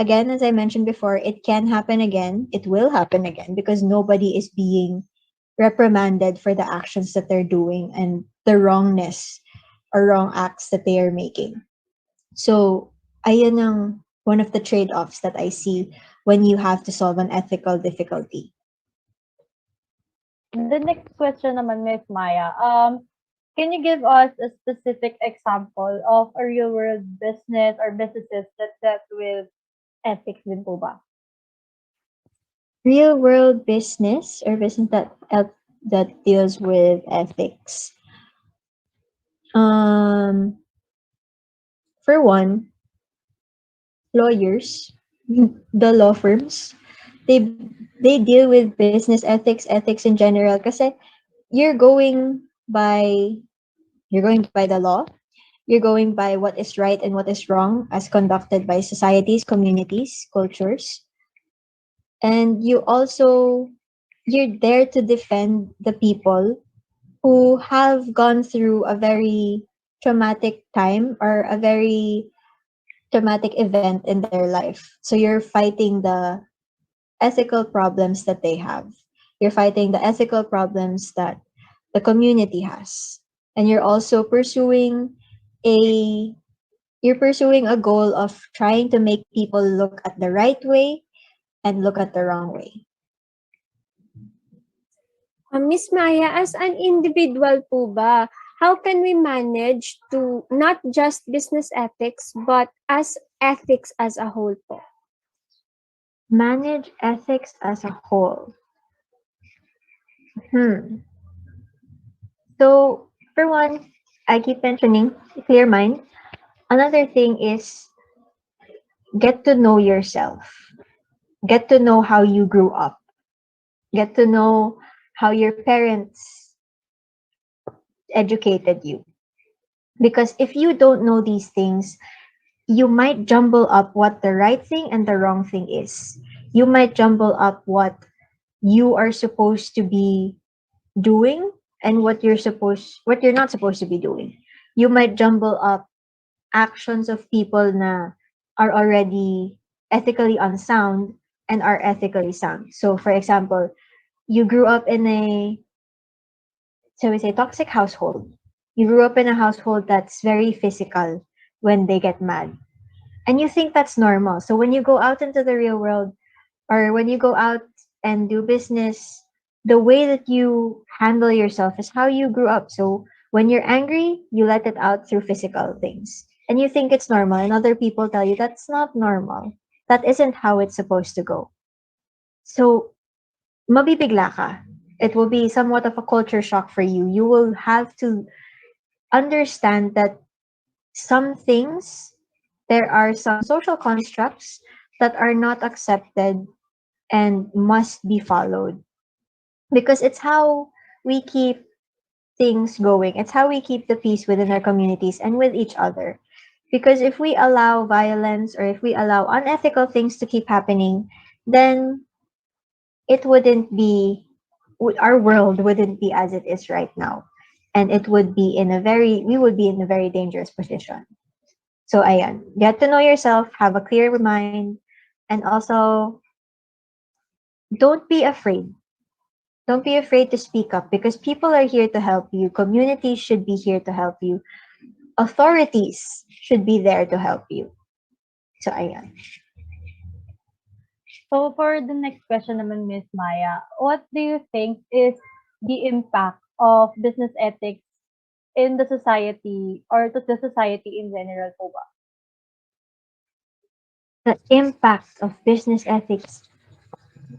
again, as I mentioned before, it can happen again. It will happen again because nobody is being reprimanded for the actions that they're doing and the wrongness or wrong acts that they are making. So, ayan ang one of the trade-offs that I see when you have to solve an ethical difficulty. The next question naman, Miss Maya. Can you give us a specific example of a real world business or businesses that dealt with ethics din po ba? Real world business or business that deals with ethics. Um, for one, lawyers, the law firms, they they deal with business ethics in general. Kasi you're going by you're going by the law. You're going by what is right and what is wrong as conducted by societies, communities, cultures. And you're there to defend the people who have gone through a very traumatic time or a very traumatic event in their life. So you're fighting the ethical problems that they have. You're fighting the ethical problems that the community has. And a you're pursuing a goal of trying to make people look at the right way and look at the wrong way. Miss Maya, as an individual po ba, how can we manage to not just business ethics, but as ethics as a whole po? Manage ethics as a whole. Hmm. So, for one, I keep mentioning clear mind. Another thing is get to know yourself. Get to know how you grew up. Get to know how your parents educated you. Because if you don't know these things, you might jumble up what the right thing and the wrong thing is. You might jumble up what you are supposed to be doing and what you're not supposed to be doing. You might jumble up actions of people na are already ethically unsound and are ethically sound. So for example, you grew up in a so we say toxic household. You grew up in a household that's very physical when they get mad. And you think that's normal. So when you go out into the real world or when you go out and do business, the way that you handle yourself is how you grew up. So when you're angry, you let it out through physical things. And you think it's normal, and other people tell you that's not normal. That isn't how it's supposed to go. So mabibigla ka. It will be somewhat of a culture shock for you. You will have to understand that some things, there are some social constructs that are not accepted and must be followed because it's how we keep things going. It's how we keep the peace within our communities and with each other. Because if we allow violence or if we allow unethical things to keep happening, then it wouldn't be our world wouldn't be as it is right now, and it would be in a very we would be in a very dangerous position. So ayan, get to know yourself, have a clear mind, and also don't be afraid. Don't be afraid to speak up because people are here to help you. Communities should be here to help you. Authorities should be there to help you. So ayan. So for the next question naman, Miss Maya, what do you think is the impact of business ethics in the society or to the society in general po ba? The impact of business ethics,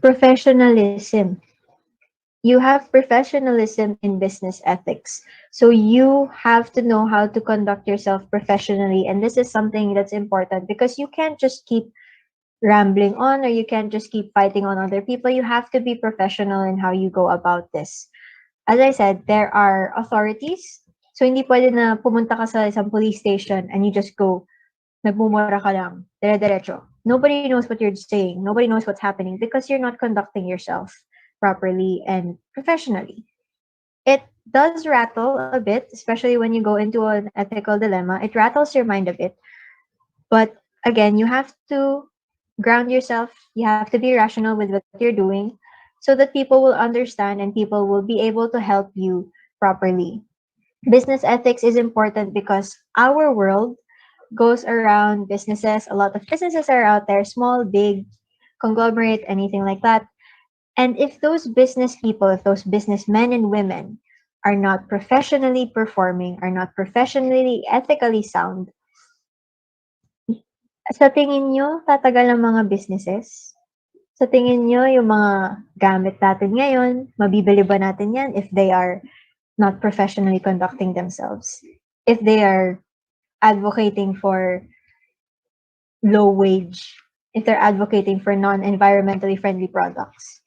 professionalism. You have professionalism in business ethics. So you have to know how to conduct yourself professionally. And this is something that's important because you can't just keep rambling on or you can't just keep fighting on other people. You have to be professional in how you go about this. As I said, there are authorities. So hindi pwede na pumunta ka sa isang police station and you just go, nagmumura ka lang, dire-diretso. Nobody knows what you're saying. Nobody knows what's happening because you're not conducting yourself properly and professionally. It does rattle a bit, especially when you go into an ethical dilemma. It rattles your mind a bit. But again, you have to ground yourself. You have to be rational with what you're doing so that people will understand and people will be able to help you properly. Business ethics is important because our world goes around businesses. A lot of businesses are out there, small, big, conglomerate, anything like that. And if those business people, if those businessmen and women are not professionally performing, are not professionally, ethically sound, sa tingin nyo, tatagal ang mga businesses? Sa tingin nyo, yung mga gamit natin ngayon, mabibili ba natin yan if they are not professionally conducting themselves? If they are advocating for low wage, if they're advocating for non-environmentally friendly products?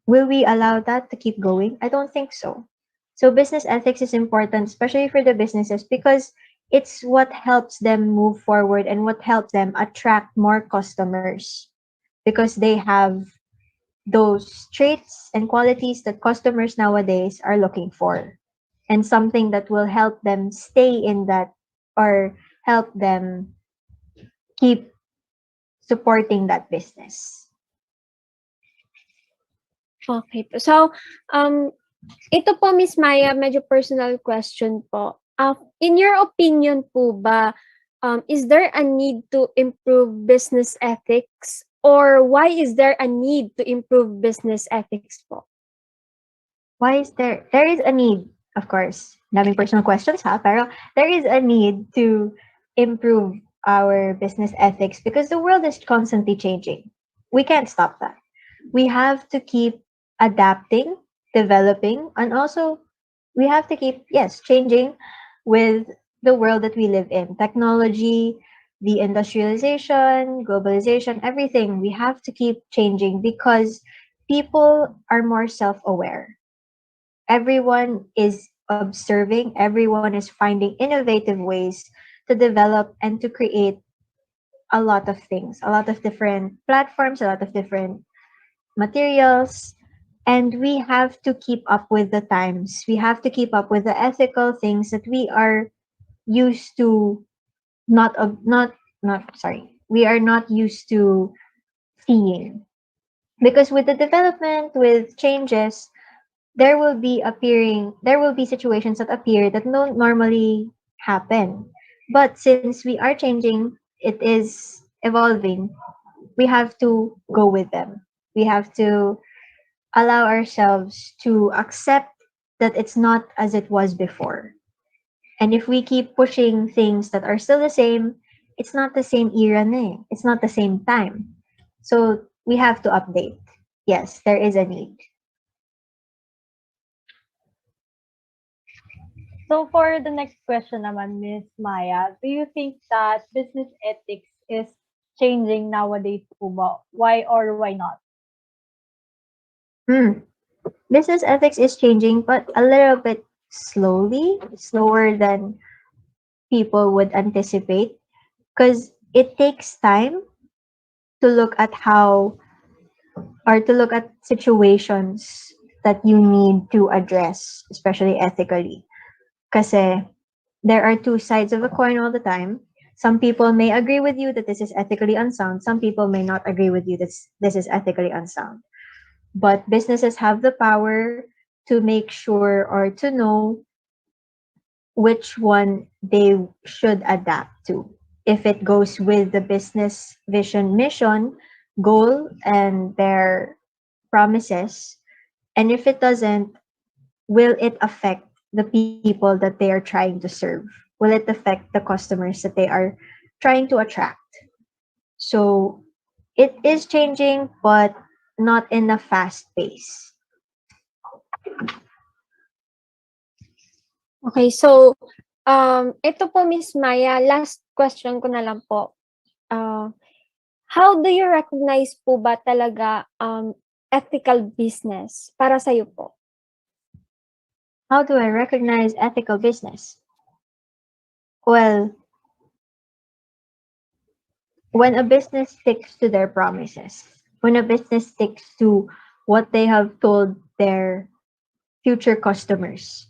Will we allow that to keep going? I don't think so. So business ethics is important, especially for the businesses, because it's what helps them move forward and what helps them attract more customers because they have those traits and qualities that customers nowadays are looking for and something that will help them stay in that or help them keep supporting that business. Okay po. So, ito po, Miss Maya, medyo personal question po. In your opinion po ba, is there a need to improve business ethics? Or why is there a need to improve business ethics po? Why is there is a need, of course, daming personal questions ha, pero there is a need to improve our business ethics because the world is constantly changing. We can't stop that. We have to keep adapting, developing, and also we have to keep, yes, changing with the world that we live in. Technology, the industrialization, globalization, everything. We have to keep changing because people are more self-aware. Everyone is observing, everyone is finding innovative ways to develop and to create a lot of things, a lot of different platforms, a lot of different materials. And we have to keep up with the times. We have to keep up with the ethical things that we are used to not sorry. We are not used to seeing. Because with the development, with changes, there will be situations that appear that don't normally happen. But since we are changing, it is evolving, we have to go with them. We have to allow ourselves to accept that it's not as it was before. And if we keep pushing things that are still the same, it's not the same era na eh. It's not the same time. So we have to update. Yes, there is a need. So for the next question naman, Miss Maya, do you think that business ethics is changing nowadays po ba? Why or why not? Business ethics is changing, but a little bit slowly, slower than people would anticipate, because it takes time to look at how or to look at situations that you need to address, especially ethically. Because there are two sides of a coin all the time. Some people may agree with you that this is ethically unsound. Some people may not agree with you that this is ethically unsound. But businesses have the power to make sure or to know which one they should adapt to. If it goes with the business vision, mission, goal, and their promises, and if it doesn't, will it affect the people that they are trying to serve? Will it affect the customers that they are trying to attract? So it is changing, but not in a fast pace. Okay, so, ito po, Miss Maya, last question ko na lang po. How do you recognize po ba talaga ethical business para sa'yo po? How do I recognize ethical business? Well, when a business sticks to their promises, when a business sticks to what they have told their future customers.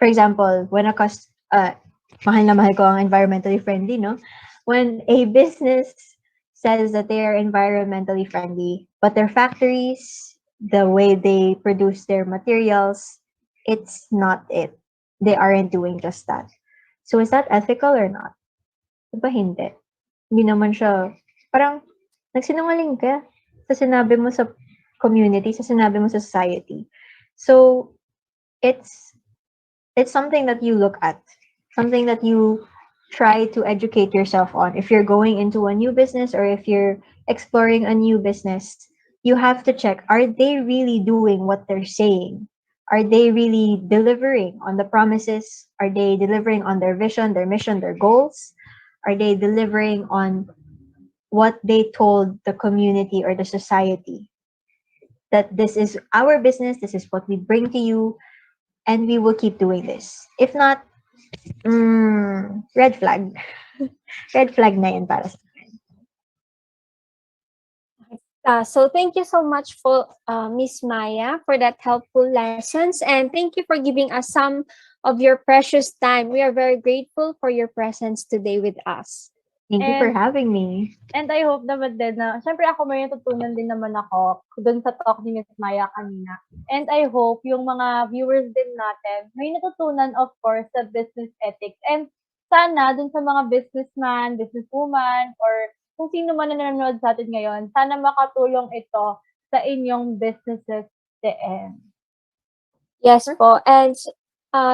For example, when mahal na mahal ko ang environmentally friendly, no? When a business says that they are environmentally friendly, but their factories, the way they produce their materials, it's not it. They aren't doing just that. So is that ethical or not? Diba hindi? Hindi naman siya, parang nagsinungaling ka sa sinabi mo sa community, sa sinabi mo sa society. So it's it's something that you look at, something that you try to educate yourself on. If you're going into a new business or if you're exploring a new business, you have to check, are they really doing what they're saying? Are they really delivering on the promises? Are they delivering on their vision, their mission, their goals? Are they delivering on what they told the community or the society? That this is our business, this is what we bring to you, and we will keep doing this. If not, red flag. Red flag na yan para sa So thank you so much for Miss Maya for that helpful lessons, and thank you for giving us some of your precious time. We are very grateful for your presence today with us. Thank you for And having me. And I hope naman din na, syempre ako may natutunan din naman ako dun sa talk ni Miss Maya kanina. And I hope yung mga viewers din natin may natutunan, of course, sa business ethics. And sana dun sa mga businessman, businesswoman, or kung sino man na nanonood sa atin ngayon, sana makatulong ito sa inyong businesses din. Yes po. And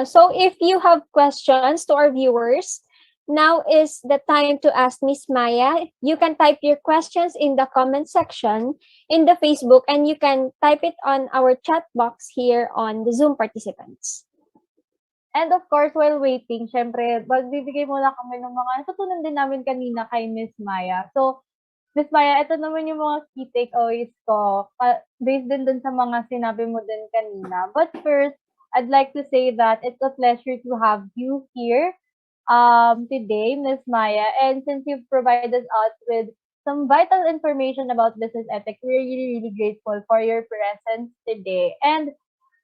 so if you have questions to our viewers, now is the time to ask Miss Maya. You can type your questions in the comment section in the Facebook, and you can type it on our chat box here on the Zoom participants. And of course, while waiting, syempre, magbibigay muna kami ng mga natutunan din namin kanina kay Miss Maya. So, Miss Maya, ito naman yung mga key takeaways ko, based din dun sa mga sinabi mo din kanina. But first, I'd like to say that it's a pleasure to have you here today, Miss Maya. And since you've provided us with some vital information about business ethics, we're really, really grateful for your presence today. And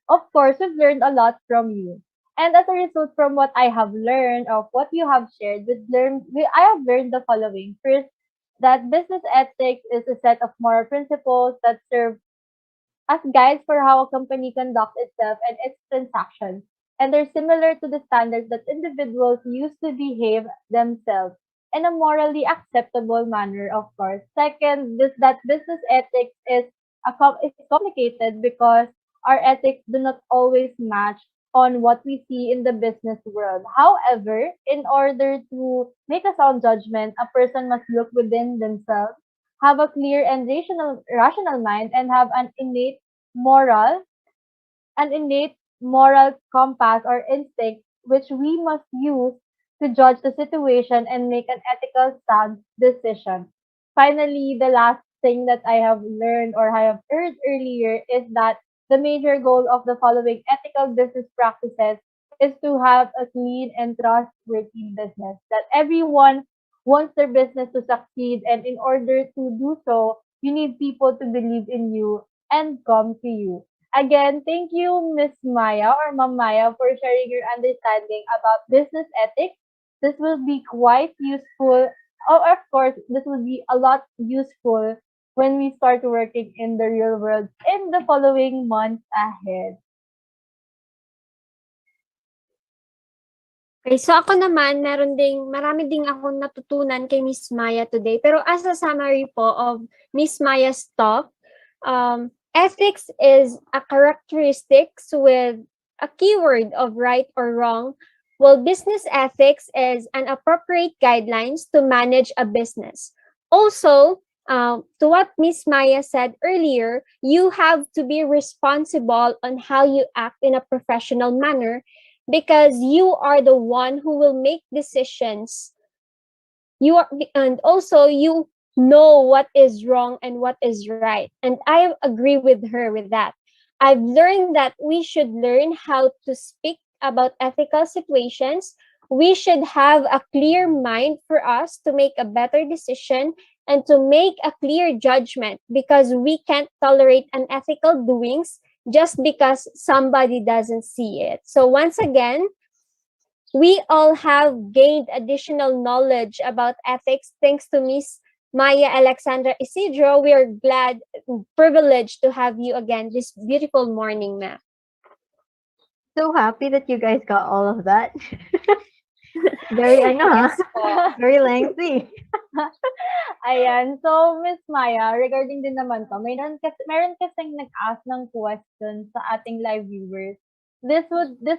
of course, we've learned a lot from you. And as a result from what I have learned of what you have shared, I have learned the following. First, that business ethics is a set of moral principles that serve as guides for how a company conducts itself and its transactions. And they're similar to the standards that individuals use to behave themselves in a morally acceptable manner, of course. Second, that business ethics is complicated because our ethics do not always match on what we see in the business world. However, in order to make a sound judgment, a person must look within themselves, have a clear and rational mind, and have moral an innate moral compass or instinct which we must use to judge the situation and make an ethical sound decision. Finally, the last thing that I have learned or I have heard earlier is that the major goal of the following ethical business practices is to have a clean and trustworthy business. That everyone wants their business to succeed, and in order to do so, you need people to believe in you and come to you. Again, thank you, Miss Maya or Ma'am Maya, for sharing your understanding about business ethics. This will be quite useful. Oh, of course, this will be a lot useful when we start working in the real world in the following months ahead. Okay, so ako naman, marami ding akong natutunan kay Miss Maya today. Pero as a summary po of Miss Maya's talk, ethics is a characteristics with a keyword of right or wrong, while business ethics is an appropriate guidelines to manage a business. Also, to what Miss Maya said earlier, you have to be responsible on how you act in a professional manner because you are the one who will make decisions. And also you know what is wrong and what is right. And I agree with her with that. I've learned that we should learn how to speak about ethical situations. We should have a clear mind for us to make a better decision and to make a clear judgment because we can't tolerate unethical doings just because somebody doesn't see it. So once again, we all have gained additional knowledge about ethics thanks to Miss Maya Alexandra Isidro. We are glad, privileged to have you again this beautiful morning, ma'am. So happy that you guys got all of that. Very, I know, Yes huh? po. Very lengthy. Ayan. So, Miss Maya, regarding din naman to, meron kasing nag-ask ng question sa ating live viewers. This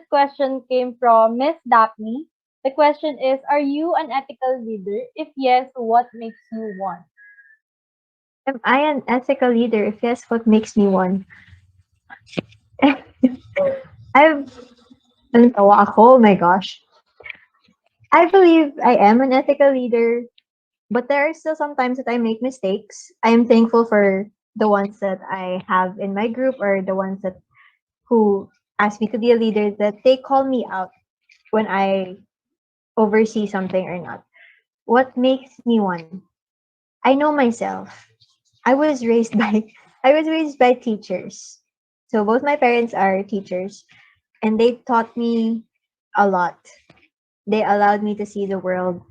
question came from Miss Daphne. The question is, are you an ethical leader? If yes, what makes you one? Am I an ethical leader? If yes, what makes me one? I've, ano tawa ako? Oh my gosh. I believe I am an ethical leader, but there are still some times that I make mistakes. I am thankful for the ones that I have in my group or the ones that who ask me to be a leader, that they call me out when I oversee something or not. What makes me one? I know myself. I was raised by I was raised by teachers. So both my parents are teachers and they taught me a lot. They allowed me to see the world.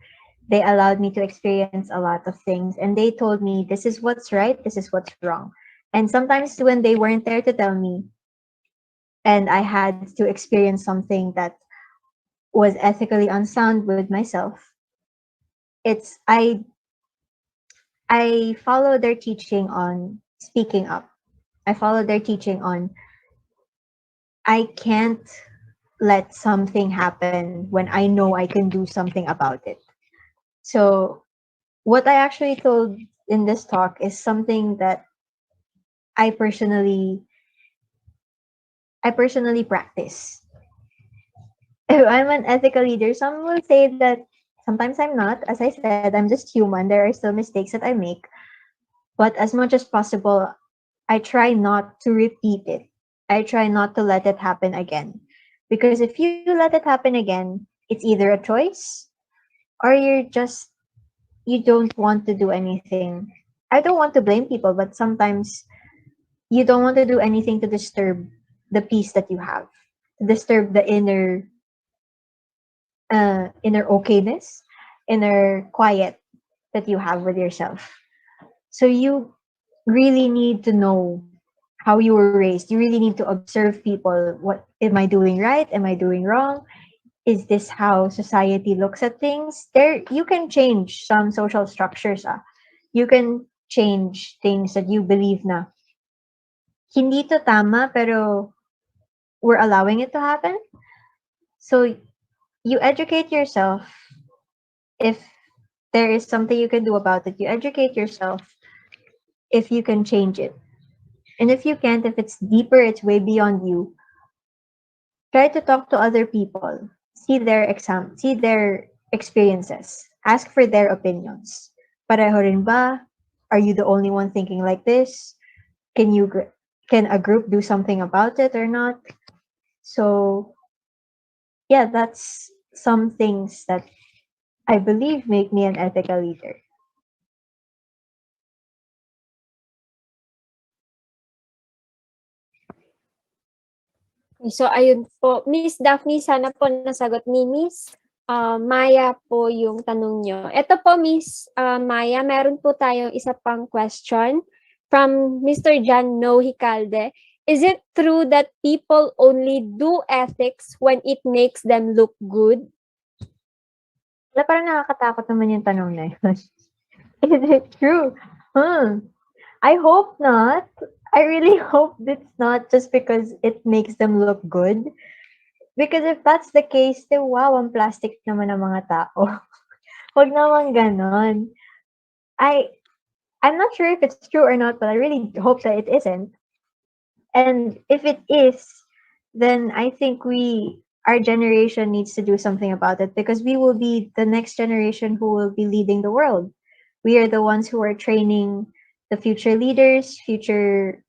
They allowed me to experience a lot of things and they told me this is what's right, this is what's wrong. And sometimes when they weren't there to tell me and I had to experience something that was ethically unsound with myself, it's I follow their teaching on speaking up. I follow their teaching on I can't let something happen when I know I can do something about it. So what I actually told in this talk is something that I personally I personally practice. If I'm an ethical leader, some will say that sometimes I'm not. As I said, I'm just human. There are still mistakes that I make. But as much as possible, I try not to repeat it. I try not to let it happen again. Because if you let it happen again, it's either a choice or you don't want to do anything. I don't want to blame people, but sometimes you don't want to do anything to disturb the peace that you have, to disturb the inner okayness, inner quiet that you have with yourself. So you really need to know how you were raised. You really need to observe people. What am I doing right? Am I doing wrong? Is this how society looks at things? There you can change some social structures. You can change things that you believe na hindi to tama pero we're allowing it to happen. So you educate yourself if there is something you can do about it. You educate yourself if you can change it. And if you can't, if it's deeper, it's way beyond you, try to talk to other people. See their experiences. Ask for their opinions. Pareho rin ba? Are you the only one thinking like this? Can a group do something about it or not? So, yeah, that's some things that I believe make me an ethical leader. So, ayun po. Miss Daphne, sana po nasagot ni Miss Maya po yung tanong nyo. Ito po, Miss Maya, meron po tayong isa pang question from Mr. John No Hicalde. Is it true that people only do ethics when it makes them look good? Wala, parang nakakatakot naman yung tanong na yun. Is it true? I hope not. I really hope it's not just because it makes them look good. Because if that's the case, then wow, ang plastic naman ng mga tao. Huwag naman ganon. I'm not sure if it's true or not, but I really hope that it isn't. And if it is, then I think our generation needs to do something about it because we will be the next generation who will be leading the world. We are the ones who are training the future leaders, future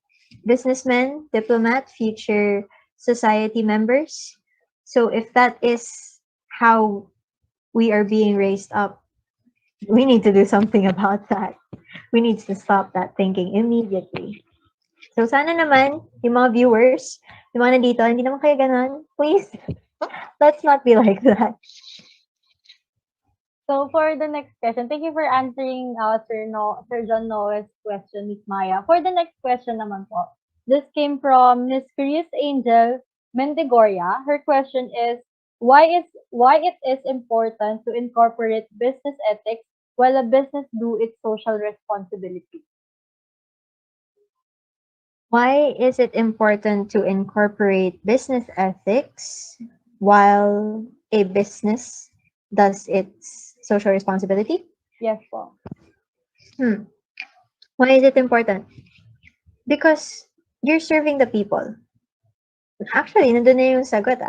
businessmen, diplomat, future society members. So if that is how we are being raised up, we need to do something about that. We need to stop that thinking immediately. So sana naman, yung mga viewers, yung mga nandito, hindi naman kayo ganon. Please, let's not be like that. So for the next question, thank you for answering Sir John Noah's question, Miss Maya. For the next question naman po, this came from Miss Chris Angel Mendigoria. Her question is, why it is important to incorporate business ethics while a business do its social responsibility? Why is it important to incorporate business ethics while a business does its social responsibility? Yes po. Hmm. Why is it important? Because you're serving the people. Actually, nandun na yung sagot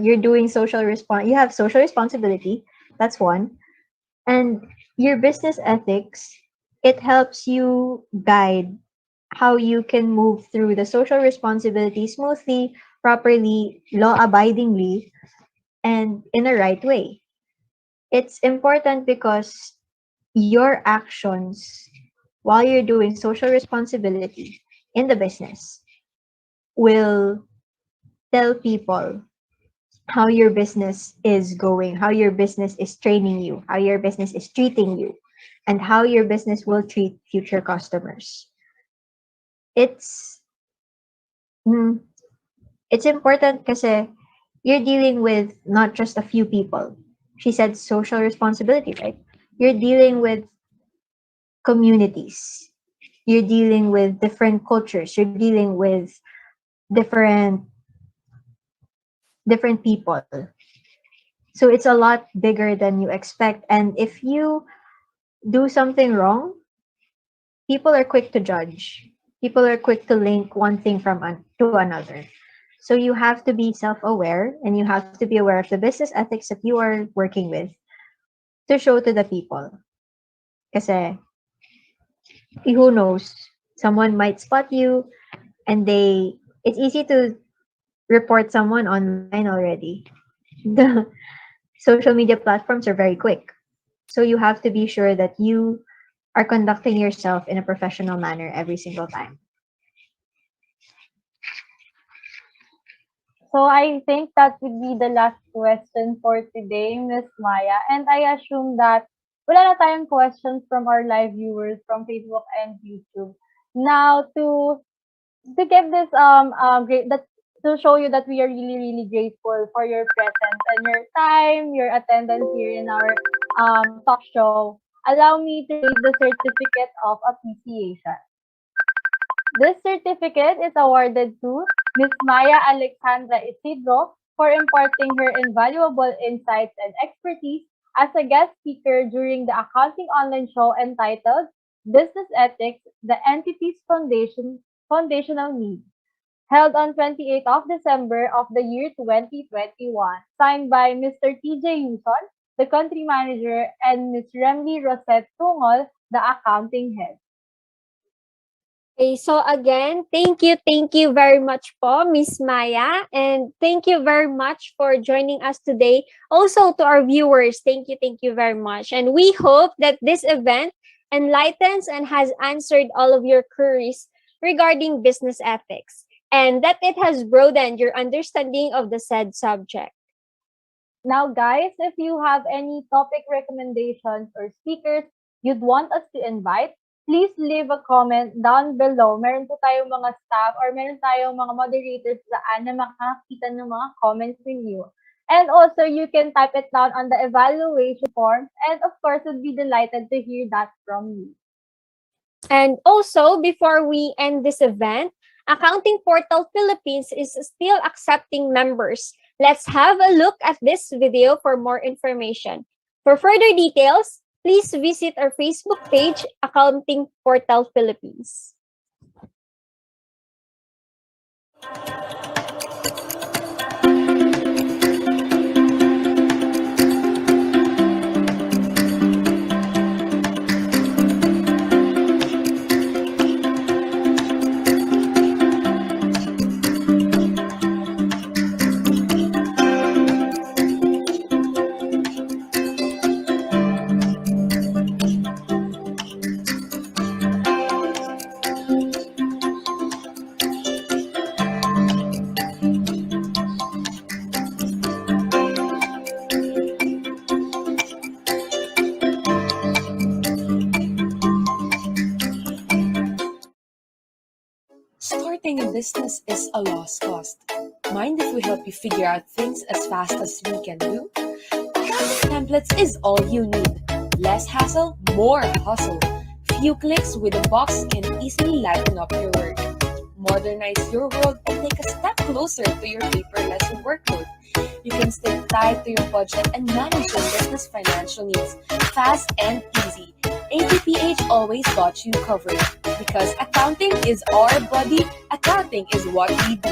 you're doing you have social responsibility. That's one. And your business ethics, it helps you guide how you can move through the social responsibility smoothly, properly, law abidingly, and in the right way. It's important because your actions while you're doing social responsibility in the business will tell people how your business is going, how your business is training you, how your business is treating you, and how your business will treat future customers. It's mm, it's important kasi you're dealing with not just a few people. She said social responsibility, right? You're dealing with communities. You're dealing with different cultures. You're dealing with different different people. So it's a lot bigger than you expect. And if you do something wrong, people are quick to judge. People are quick to link one thing to another. So you have to be self-aware and you have to be aware of the business ethics that you are working with to show to the people. Kasi who knows? Someone might spot you and it's easy to report someone online already. The social media platforms are very quick. So you have to be sure that you are conducting yourself in a professional manner every single time. So I think that would be the last question for today, Miss Maya. And I assume that wala na tayong questions from our live viewers from Facebook and YouTube. Now to give this great that to show you that we are really grateful for your presence and your time, your attendance here in our talk show. Allow me to read the certificate of appreciation. This certificate is awarded to Ms. Maya Alexandra Isidro for imparting her invaluable insights and expertise as a guest speaker during the Accounting Online Show entitled Business Ethics, the Entity's Foundational Needs, held on 28th of December of the year 2021, signed by Mr. TJ Yuson, the country manager, and Ms. Remly Rosette Tungol, the accounting head. Okay, so again, thank you very much po, Miss Maya, and thank you very much for joining us today. Also to our viewers, thank you very much. And we hope that this event enlightens and has answered all of your queries regarding business ethics, and that it has broadened your understanding of the said subject. Now, guys, if you have any topic recommendations or speakers you'd want us to invite, please leave a comment down below. Meron po tayong mga staff or meron tayong mga moderators daan na makakita ng mga comments ninyo. And also, you can type it down on the evaluation form. And of course, we'd be delighted to hear that from you. And also, before we end this event, Accounting Portal Philippines is still accepting members. Let's have a look at this video for more information. For further details, please visit our Facebook page, Accounting Portal Philippines. Starting a business is a lost cause. Mind if we help you figure out things as fast as we can do? Accounting templates is all you need. Less hassle, more hustle. Few clicks with a box can easily lighten up your work. Modernize your world and take a step closer to your paperless workload. You can stay tied to your budget and manage your business financial needs fast and easy. APPH always got you covered because accounting is our buddy, accounting is what we do.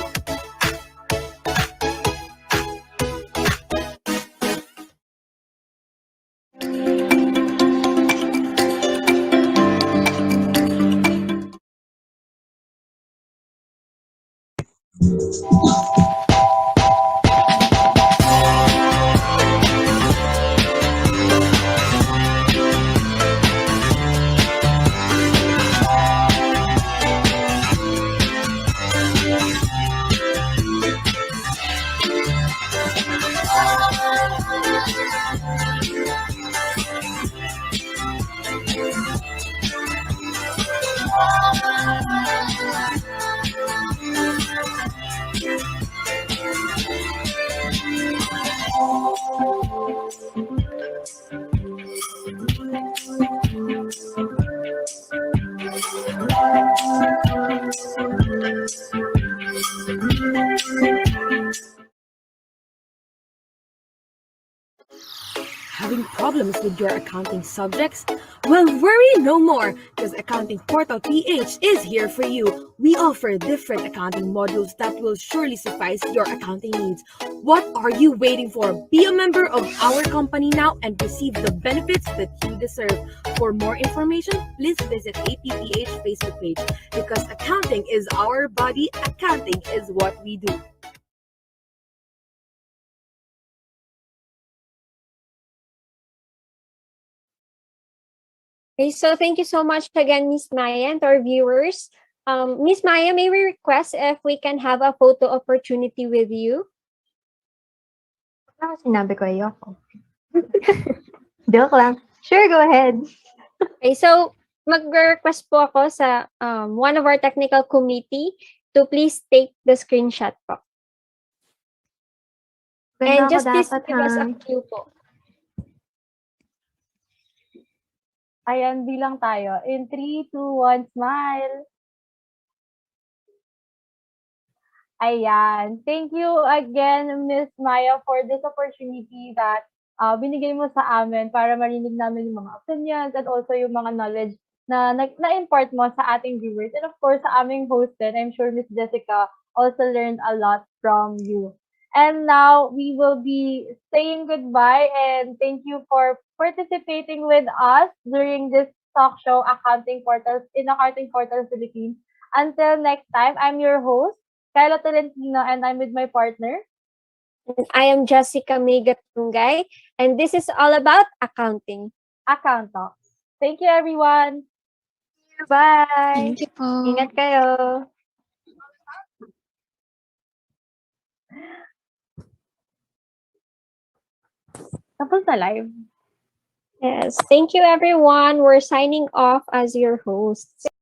Having problems with your accounting subjects? Well, worry no more, because Accounting Portal PH is here for you. We offer different accounting modules that will surely suffice your accounting needs. What are you waiting for? Be a member of our company now and receive the benefits that you deserve. For more information, please visit APPH Facebook page, because accounting is our body, accounting is what we do. Okay, so thank you so much again, Miss Maya, and to our viewers. Miss Maya, may we request if we can have a photo opportunity with you? Ano sinabi ko ayoko? Joke lang. Sure, go ahead. Okay, so mag-request po ako sa one of our technical committee to please take the screenshot po. And Ganda ako just please dapat, give us a ha? clue po. Ayan, bilang tayo. In 3, 2, 1, smile. Ayan. Thank you again, Miss Maya, for this opportunity that binigay mo sa amin para marinig namin yung mga opinions and also yung mga knowledge na na-impart mo sa ating viewers. And of course, sa aming host din, I'm sure Miss Jessica also learned a lot from you. And now we will be saying goodbye and thank you for participating with us during this talk show, Accounting Portals in Accounting Portals Philippines. Until next time, I'm your host, Kyla Tolentino, and I'm with my partner. And I am Jessica May Gatungay, and this is all about accounting. Account Talks. Thank you, everyone. Bye! Thank you po. Ingat kayo! Tapos na live. Yes, thank you everyone. We're signing off as your hosts.